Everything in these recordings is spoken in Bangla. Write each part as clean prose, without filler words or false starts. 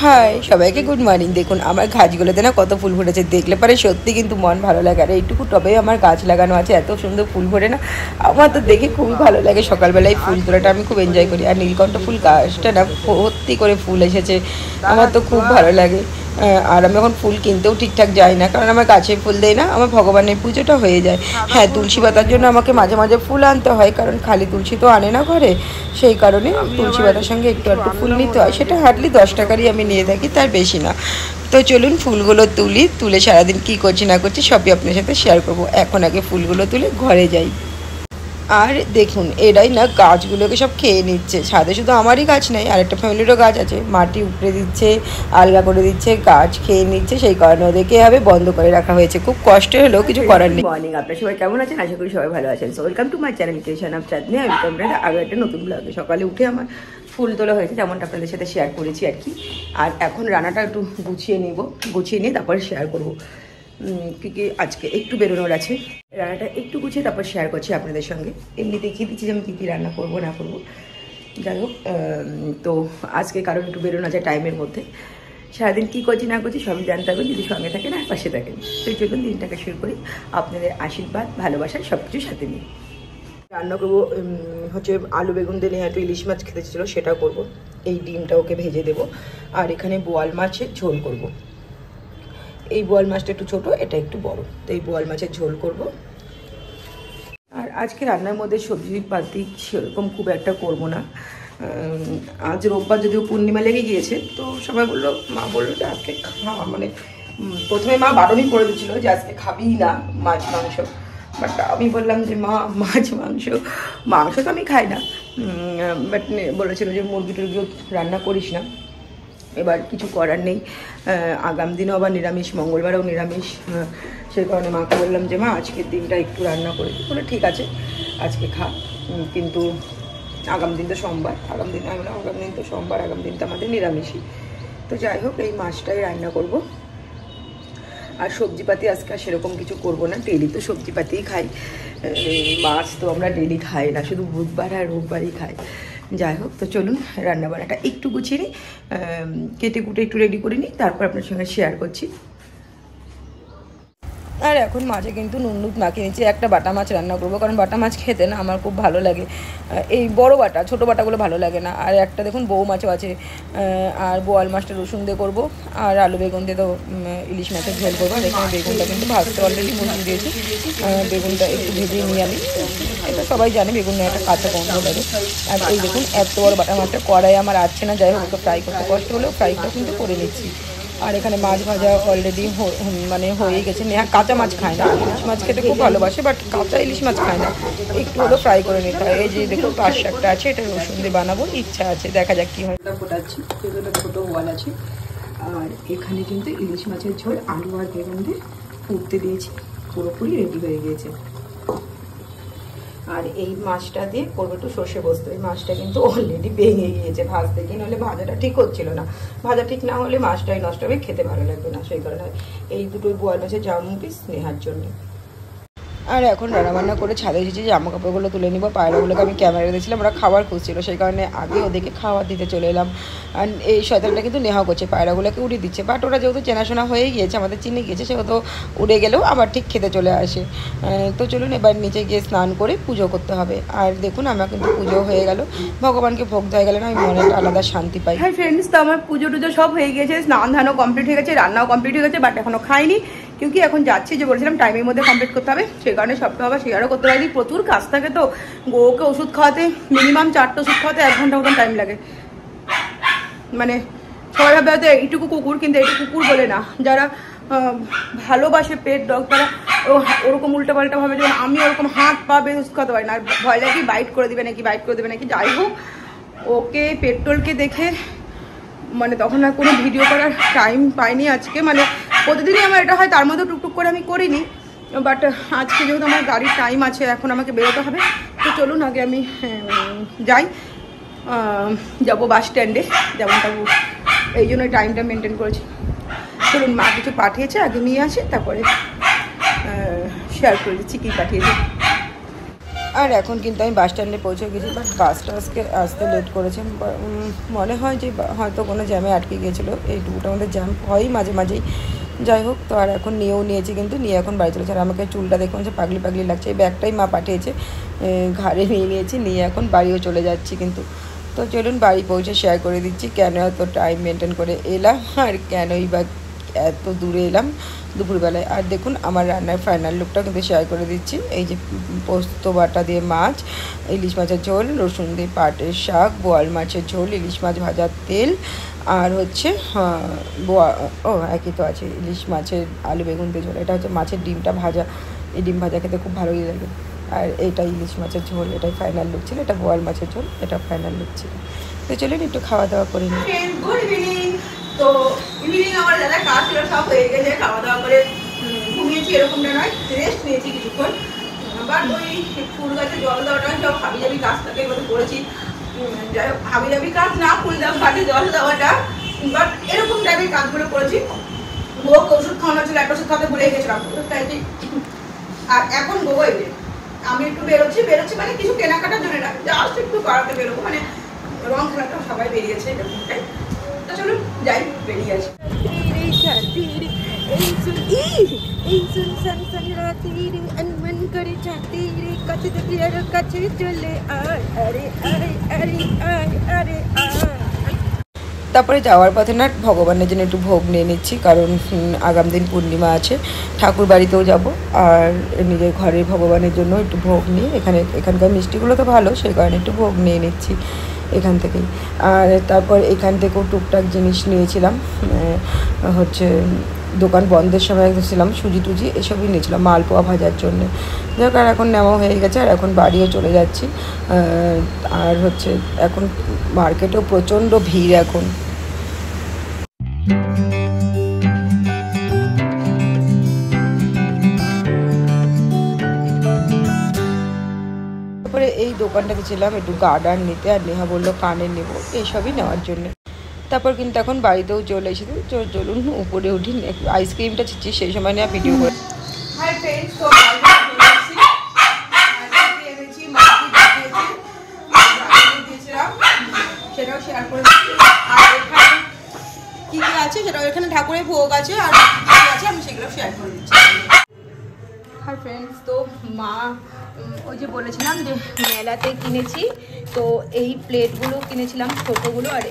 হাই সবাইকে গুড মর্নিং। দেখুন আমার গাছগুলোতে না কত ফুল ফুটেছে, দেখলে পরে সত্যি কিন্তু মন ভালো লাগে। আর এইটুকু টবেই আমার গাছ লাগানো আছে, এত সুন্দর ফুল ফোটে না, আমার তো দেখে খুবই ভালো লাগে। সকালবেলায় ফুল তোলাটা আমি খুব এনজয় করি। আর নীলকণ্ঠ ফুল গাছটা না ভর্তি করে ফুল এসেছে, আমার তো খুব ভালো লাগে। আর আমি এখন ফুল কিনতেও ঠিকঠাক যাই না, কারণ আমার গাছে ফুল দেয় না, আমার ভগবানের পুজোটা হয়ে যায়। হ্যাঁ, তুলসী পাতার জন্য আমাকে মাঝে মাঝে ফুল আনতে হয়, কারণ খালি তুলসী তো আনে না ঘরে, সেই কারণে তুলসী পাতার সঙ্গে একটু একটু ফুল নিতে হয়। সেটা হার্ডলি 10 টাকারই আমি নিয়ে থাকি, তার বেশি না। তো চলুন ফুলগুলো তুলে সারাদিন কী করছি না করছি সবই আপনার সাথে শেয়ার করবো। এখন আগে ফুলগুলো তুলে ঘরে যাই। আর দেখুন এরাই না গাছগুলোকে সব খেয়ে নিচ্ছে। ছাদে শুধু আমারই গাছ নেই, আরেকটা ফ্যামিলিরও গাছ আছে, মাটি উপড়ে দিচ্ছে, আলগা করে দিচ্ছে, গাছ খেয়ে নিচ্ছে। সেই কারণে ওদেরকে এভাবে বন্ধ করে রাখা হয়েছে। খুব কষ্ট হলেও কিছু করার নেই। মর্নিং, আপনার সবাই কেমন আছেন? আশা করি সবাই ভালো আছেন। So welcome to my channel creation of Chandni. Welcome আরও একটা নতুন ব্লগে। সকালে উঠে আমার ফুল তোলা হয়েছে, যেমনটা আপনাদের সাথে শেয়ার করেছি আর কি। আর এখন রান্নাটা একটু গুছিয়ে নিয়ে তারপরে শেয়ার করবো, কি আজকে একটু বেরোনোর আছে। রান্নাটা একটু গুছিয়ে তারপর শেয়ার করছি আপনাদের সঙ্গে। এমনি দেখিয়ে দিচ্ছি যে আমি কী রান্না করবো না করবো। যাই হোক, তো আজকে কারণ একটু বেরোনো আছে টাইমের মধ্যে। সারাদিন কী করছি না করছি সবই জানতে হবে যদি সঙ্গে থাকেন আর পাশে থাকেন। তো চলুন দিনটাকে শুরু করি আপনাদের আশীর্বাদ ভালোবাসার সব কিছু সাথে নিয়ে। রান্না করবো হচ্ছে আলু বেগুন দিয়ে একটু ইলিশ মাছ খেতে ছিল, সেটা করব। এই ডিমটা ওকে ভেজে দেবো। আর এখানে বোয়াল মাছের ঝোল করব। এই বোয়াল মাছটা একটু ছোট, এটা একটু বড়, তো এই বোয়াল মাছের ঝোল করব। আর আজকে রান্নার মধ্যে সবজি পাতি সেরকম খুব একটা করব না। আজ রোববার যদিও পূর্ণিমা লেগে গিয়েছে, তো সবাই মা বললো যে আজকে মানে প্রথমে মা বারণই করে দিচ্ছিল যে আজকে খাবি না মাছ মাংস। বাট আমি বললাম যে মা মাছ মাংস তো আমি খাই না, বাট বলেছিল যে মুরগি টুরগিও রান্না করিস না। এবার কিছু করার নেই, আগাম দিনও আবার নিরামিষ, মঙ্গলবারেও নিরামিষ। সেই কারণে মাকে বললাম যে মা আজকের দিনটা একটু রান্না করে দিই। বলে ঠিক আছে আজকে খা, কিন্তু আগাম দিন তো সোমবার, আগাম দিন তো সোমবার, আগাম দিন তো আমাদের নিরামিষই। তো যাই হোক এই মাছটাই রান্না করব। আর সবজিপাতি আজকে আর সেরকম কিছু করব না, ডেলি তো সবজিপাতিই খাই। মাছ তো আমরা ডেলি খাই না, শুধু বুধবার আর রোববারই খাই। যাই হোক, তো চলুন রান্নাবান্নাটা একটু গুছিয়ে নিই, কেটে কুটে একটু রেডি করে নিই, তারপর আপনার সঙ্গে শেয়ার করছি। আর এখন মাছে কিন্তু নুন মাখিয়ে নিচ্ছি। একটা বাটা মাছ রান্না করবো, কারণ বাটা মাছ খেতে না আমার খুব ভালো লাগে। এই বড় বাটা, ছোটো বাটাগুলো ভালো লাগে না। আর একটা দেখুন বউ মাছও আছে। আর বোয়াল মাছটা রসুন দিয়ে করবো, আর আলু বেগুন দিয়ে তো ইলিশ মাছের ঝোল করবো। আর এখানে বেগুনটা কিন্তু ভাজতে অলরেডি বসিয়ে দিয়েছি। বেগুনটা একটু ভেজে নিয়ে আমি, এটা সবাই জানে বেগুন একটা কাঁচা গন্ধ লাগে। আর এই দেখুন এত বড় বাটা মাছটা কড়াই আমার আসছে না, যাই হোক ওকে ফ্রাই করতে কষ্ট হলেও ফ্রাইটা কিন্তু করে নিচ্ছি। আর এখানে মাছ ভাজা অলরেডি মানে হয়ে গেছে। নেহা কাঁচা মাছ খায় না, ইলিশ মাছ খেতে খুব ভালোবাসে, বাট কাঁচা ইলিশ মাছ খায় না, একটু হলেও ফ্রাই করে নিতে হয়। এই যে দেখুন পাঁচ শাকটা আছে, এটা রসুন দিয়ে বানাবো, ইচ্ছা আছে, দেখা যাক কী হয়। ফোটাচ্ছি, সেগুলো ছোটো ওয়াল আছে। আর এখানে কিন্তু ইলিশ মাছের ঝোল আলু আর বেগুন দিয়ে ফুটতে দিয়েছি, পুরোপুরি রেডি হয়ে গিয়েছে। আর এই মাছটা দিয়ে করবো একটু সর্ষে পোস্ত। এই মাছটা কিন্তু অলরেডি ভেঙে গিয়েছে ভাজতে গিয়ে, নাহলে ভাজাটা ঠিক হচ্ছিল না। ভাজা ঠিক না হলে মাছটাই নষ্ট হবে, খেতে ভালো লাগবে না। সেই কারণে এই দুটোই বোয়াল মাছের জাম পিস নেহার জন্য। আর এখন রান্নাবান্না করে ছাদে এসেছি, জামা কাপড়গুলো তুলে নিব। পায়রাগুলোকে আমি ক্যামেরা দিয়েছিলাম, ওরা খাবার খুঁজছিল, সেই কারণে আগে ওদেরকে খাবার দিতে চলে এলাম। আর এই শয়তানটা কিন্তু নেহা করছে, পায়রাগুলোকে উড়িয়ে দিচ্ছে। বাট ওরা যেহেতু চেনাশোনা হয়ে গিয়েছে, আমাদের চিনে গিয়েছে, সেহেতু উড়ে গেলেও আবার ঠিক খেতে চলে আসে। তো চলুন এবার নিচে গিয়ে স্নান করে পুজো করতে হবে। আর দেখুন আমার কিন্তু পুজো হয়ে গেল, ভগবানকে ভোগ হয়ে গেলে না আমি মনে একটা আলাদা শান্তি পাই। হ্যাঁ ফ্রেন্ডস, তো আমার পুজো টুজো সব হয়ে গিয়েছে, স্নান ধানও কমপ্লিট হয়ে গেছে, রান্নাও কমপ্লিট হয়ে গেছে, বাট এখনও খাইনি, क्योंकि এখন যাচ্ছি যে বলেছিলাম টাইমের মধ্যে কমপ্লিট করতে হবে, সেই কারণে সবটা আবার শেয়ারও করতে পারি। প্রচুর কাজ থাকে, তো গোকে ওষুধ খাওয়াতে মিনিমাম 4টা ওষুধ খাওয়াতে 1 ঘন্টা মতন টাইম লাগে। মানে সবাই ভাবে হয়তো এইটুকু কুকুর, কিন্তু এইটুকু কুকুর বলে না, যারা ভালোবাসে পেট ডগ, তারা ওরকম উল্টাপাল্টা ভাবে, যেমন আমি ওরকম হাত পা বেশ ওষুধ খাওয়াতে পারি না। আর ভয় লাগে বাইট করে দেবে নাকি। যাই হোক, ওকে পেট্রোলকে দেখে মানে তখন আর কোনো ভিডিও করার টাইম পাইনি আজকে। মানে প্রতিদিনই আমার এটা হয়, তার মধ্যে টুকটুক করে আমি করিনি, বাট আজকে যেহেতু আমার গাড়ির টাইম আছে, এখন আমাকে বেরোতে হবে। তো চলুন আগে আমি যাবো বাস স্ট্যান্ডে, যেমনটা এই জন্য টাইমটা মেনটেন করেছি। চলুন, মা কিছু পাঠিয়েছে, আগে নিয়ে আসি, তারপরে শেয়ার করে দিচ্ছি কী পাঠিয়েছে। আর এখন কিন্তু আমি বাস স্ট্যান্ডে পৌঁছে গেছি, বাট বাসটা আজকে আসতে লেট করেছে। মনে হয় যে হয়তো কোনো জ্যামে আটকে গিয়েছিলো, এইটুকুটার মধ্যে জ্যাম হয় মাঝে মাঝেই। যাই হোক, তো আর এখন নিয়েও নিয়েছি, কিন্তু নিয়ে এখন বাড়ি চলেছে। আর আমাকে চুলটা দেখুন যে পাগলি পাগলি লাগছে, এই ব্যাগটাই মা পাঠিয়েছে, ঘাড়ে নিয়ে নিয়েছি, নিয়ে এখন বাড়িও চলে যাচ্ছি কিন্তু। তো চলুন বাড়ি পৌঁছে শেয়ার করে দিচ্ছি কেন এত টাইম মেনটেন করে এলাম আর কেনই বা এত দূরে এলাম দুপুরবেলায়। আর দেখুন আমার রান্নার ফাইনাল লুকটা কিন্তু শেয়ার করে দিচ্ছি। এই যে পোস্ত বাটা দিয়ে মাছ, ইলিশ মাছের ঝোল, রসুন দিয়ে পাটের শাক, বোয়াল মাছের ঝোল, ইলিশ মাছ ভাজার তেল, আর হচ্ছে একই তো আছে ইলিশ মাছের আলু বেগুন দিয়ে ঝোল। এটা হচ্ছে মাছের ডিমটা ভাজা, এই ডিম ভাজা খেতে খুব ভালোই লাগে। আর এটা ইলিশ মাছের ঝোল, এটাই ফাইনাল লুক ছিল। এটা বোয়াল মাছের ঝোল, এটা ফাইনাল লুক ছিল। তো চলুন একটু খাওয়া দাওয়া করে নিই। Good evening. তো ইভিনিং আমার দাদা কাজ ছিল, সব হয়ে গেছে, খাওয়া দাওয়া করে ঘুমিয়েছি, এরকমটা নয়, রেস্ট নিয়েছি কিছুক্ষণ। বাট ওই ফুল গাছে জল দেওয়াটা সব হাবি জাবি কাজটাকে এবার করেছি। যাই হোক, হাবি জাবি কাজ না, ফুল গাছে জল দেওয়াটা, বাট এরকম টাইপের কাজগুলো করেছি। বউকে ওষুধ খাওয়ানো ছিল, একটা ওষুধ খাওয়াতে ভুলে গেছিলাম। আর এখন বউ এবে আমি একটু বেরোচ্ছি মানে কিছু কেনাকাটার জন্য না, জাস্ট একটু পাড়াতে বেরোবো, মানে রং খেলাটা সবাই বেরিয়েছে এরকমটাই। তো চলুন যাই, বেরিয়ে আসি। তারপরে যাওয়ার পথে না ভগবানের জন্য একটু ভোগ নিয়ে নিচ্ছি, কারণ আগাম দিন পূর্ণিমা আছে, ঠাকুর বাড়িতেও যাব, আর নিজের ঘরের ভগবানের জন্য একটু ভোগ নিয়ে এখানকার মিষ্টিগুলো তো ভালো, সেই কারণে একটু ভোগ নিয়ে নিচ্ছি এখান থেকেই। আর তারপর এখান থেকেও টুকটাক জিনিস নিয়েছিলাম, হচ্ছে দোকান বন্ধের সময় ছিলাম, সুজি টুজি এসবই নিয়েছিলাম মালপোয়া ভাজার জন্য। যাই হোক, আর এখন নেওয়া হয়ে গেছে, আর এখন বাড়িও চলে যাচ্ছি। আর হচ্ছে এখন মার্কেটেও প্রচণ্ড ভিড় এখন। তারপরে এই দোকানটাতে ছিলাম একটু গার্ডার নিতে, আর নেহা বললো কানের নেবো, এইসবই নেওয়ার জন্য। তারপর কিন্তু এখন বাড়িতেও চলে এসেছি। চলুন উপরে উঠি, একটু আইসক্রিমটা ছিচ্ছি, সেই সময় নিয়ে ভিডিও করে। হাই ফ্রেন্ডস, তো সেটাও শেয়ার করে দিচ্ছি। আর এখানে কী কী আছে সেটাও, এখানে ঠাকুরের ভোগ আছে, আর কী আছে আমি সেগুলো শেয়ার করে দিচ্ছি। হাই ফ্রেন্ডস, তো মা ওই যে বলেছিলাম যে মেলাতে কিনেছি, তো এই প্লেটগুলো কিনেছিলাম ছোটোগুলো, আর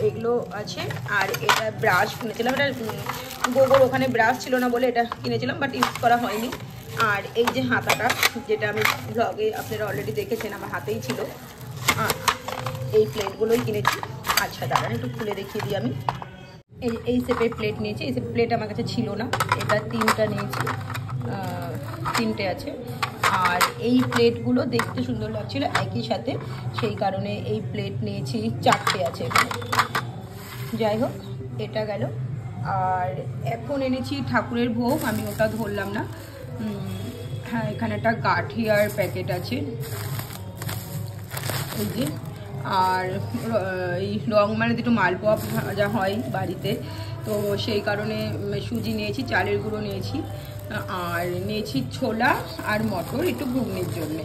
এগুলো আছে। আর এটা ব্রাশ কিনেছিলাম, এটা গোবর ওখানে ব্রাশ ছিল না বলে এটা কিনেছিলাম, বাট ইউজ করা হয়নি। আর এই যে হাতাটা, যেটা আমি ব্লগে আপনারা অলরেডি দেখেছেন, আমার হাতেই ছিল। এই প্লেটগুলোই কিনেছি। আচ্ছা দাঁড়ান, একটু খুলে দেখিয়ে দিই আমি। এই শেপের প্লেট নিয়েছি, এই শেপের প্লেট আমার কাছে ছিল না, এটা 3টা নিয়েছি, 3টে আছে। আর এই প্লেটগুলো দেখতে সুন্দর লাগছিল একই সাথে, সেই কারণে এই প্লেট নিয়েছি, 4টে আছে এখানে। যাই হোক, এটা গেল। আর এখন এনেছি ঠাকুরের ভোগ, আমি ওটা ধরলাম না। হ্যাঁ, এখানে একটা গাঠিয়ার প্যাকেট আছে, এই যে। আর এই লং মানে একটু মালপোয়া ভাজা হয় বাড়িতে, তো সেই কারণে সুজি নিয়েছি, চালের গুঁড়ো নিয়েছি, আর নিয়েছি ছোলা আর মটর একটু ঘুগনির জন্যে।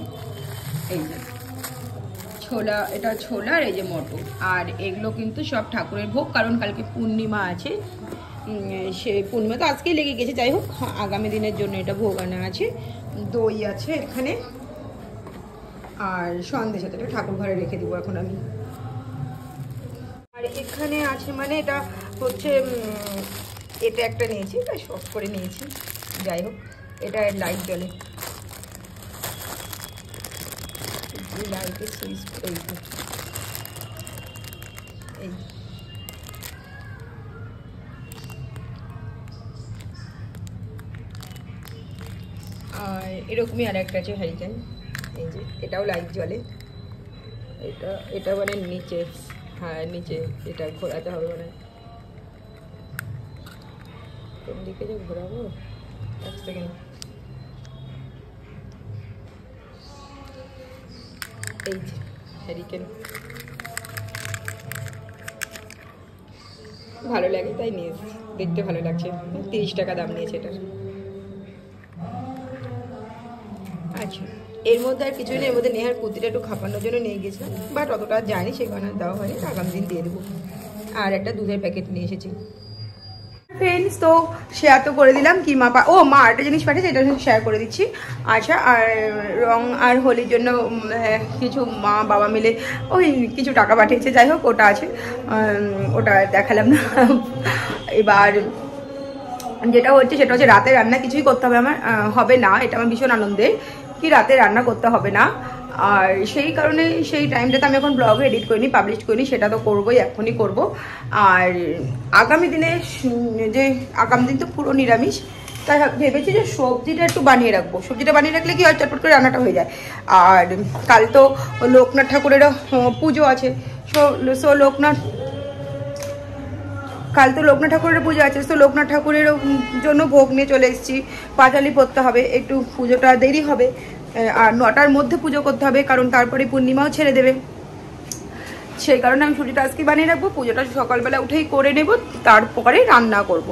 এই যে ছোলা, এটা ছোলা, আর এই যে মটর। আর এগুলো কিন্তু সব ঠাকুরের ভোগ, কারণ কালকে পূর্ণিমা আছে, সে পূর্ণিমা তো আজকেই লেগে গেছে। যাই হোক, আগামী দিনের জন্য এটা ভোগ আনা আছে। দই আছে এখানে, আর সন্দেশ আছে, এটা ঠাকুর ঘরে রেখে দেবো এখন আমি। আর এখানে আছে মানে এটা হচ্ছে, এটা একটা নিয়েছি, এটা শখ করে নিয়েছি। যাই হোক, এটা লাইট জ্বলে, লাইটের সুইচ, এই আর এরকমই আর একটা আছে হ্যারিকেন, এই যে এটাও লাইট জ্বলে। এটা মানে নিচে, হ্যাঁ নিচে, এটা ঘোরাতে হবে মানে, কোন দিকে যে ঘোরাবো, এক সেকেন্ড। এই যে হ্যারিকেন, ভালো লাগে তাই নিয়ে এসেছি, দেখতে ভালো লাগছে। 30 টাকা দাম নিয়েছে এটা। আচ্ছা, এর মধ্যে আর কিছুই নেই, এর মধ্যে নেহার কুর্তিটা একটু খাপানোর জন্য নিয়ে গেছিলাম, বাট অতটা যায়নি, সেই কারণে দেওয়া হয়নি, আগামী দিন দিয়ে দেবো। আর একটা দুধের প্যাকেট নিয়ে এসেছি। ফ্রেন্ডস, তো শেয়ার তো করে দিলাম কি মা একটা জিনিস পাঠিয়েছে, এটা শেয়ার করে দিচ্ছি। আচ্ছা, আর রং আর হোলির জন্য কিছু মা বাবা মিলে ওই কিছু টাকা পাঠিয়েছে, যাই হোক ওটা আছে, ওটা দেখালাম না। এবার যেটা হচ্ছে সেটা হচ্ছে রাতে রান্না কিছুই করতে হবে আমার হবে না, এটা আমার ভীষণ আনন্দের কি রাতে রান্না করতে হবে না। আর সেই কারণে সেই টাইমটাতে আমি এখন ব্লগ এডিট করিনি, পাবলিশ করিনি, সেটা তো করবোই, এখনই করব। আর আগামী দিনে যে আগামী দিন তো পুরো নিরামিষ, তাই ভেবেছি যে সবজিটা একটু বানিয়ে রাখবো। সবজিটা বানিয়ে রাখলে কি হয়, চটপট করে রান্নাটা হয়ে যায়। আর কাল তো লোকনাথ ঠাকুরেরও পুজো আছে, সো কাল তো লোকনাথ ঠাকুরের পুজো আছে, তো লোকনাথ ঠাকুরের জন্য ভোগ নিয়ে চলে এসেছি। পাঁচালি পড়তে হবে, একটু পুজোটা দেরি হবে, আর 9টার মধ্যে পুজো করতে হবে, কারণ তারপরে পূর্ণিমাও ছেড়ে দেবে। সেই কারণে আমি সবজিটা আজকে বানিয়ে রাখবো, পুজোটা সকালবেলা উঠেই করে নেব, তারপরে রান্না করব।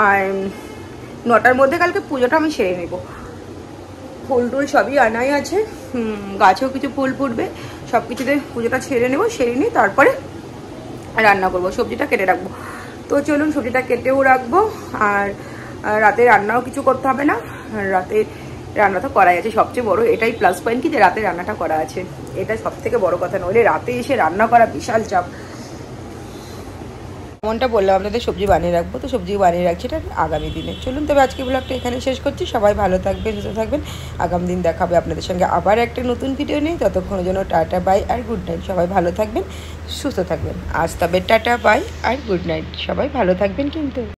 আর 9টার মধ্যে কালকে পুজোটা আমি সেরে নেব। ফুল টুল সবই আনাই আছে, গাছেও কিছু ফুল ফুটবে, সব কিছুতে পুজোটা ছেড়ে নেব, সেরে নিয়ে তারপরে রান্না করব। সবজিটা কেটে রাখবো, তো চলুন সবজিটা কেটেও রাখবো। আর রাতে রান্নাও কিছু করতে হবে না, রাতে রান্না তো করাই আছে। সবচেয়ে বড় এটাই প্লাস পয়েন্ট কি যে রাতে রান্নাটা করা আছে, এটা সব থেকে বড় কথা। নইলে রাতে এসে রান্না করা বিশাল চাপ। এমনটা বললাম আপনাদের সবজি বানিয়ে রাখবো, তো সবজি বানিয়ে রাখছি এটা আগামী দিনে। চলুন তবে আজকে ব্লগটা এখানে শেষ করছি। সবাই ভালো থাকবেন, সুস্থ থাকবেন। আগামী দিন দেখাবে আপনাদের সঙ্গে আবার একটা নতুন ভিডিও নিয়ে। ততক্ষণের জন্য টাটা বাই আর গুড নাইট। সবাই ভালো থাকবেন, সুস্থ থাকবেন। আজ তবে টাটা বাই আর গুড নাইট। সবাই ভালো থাকবেন কিন্তু।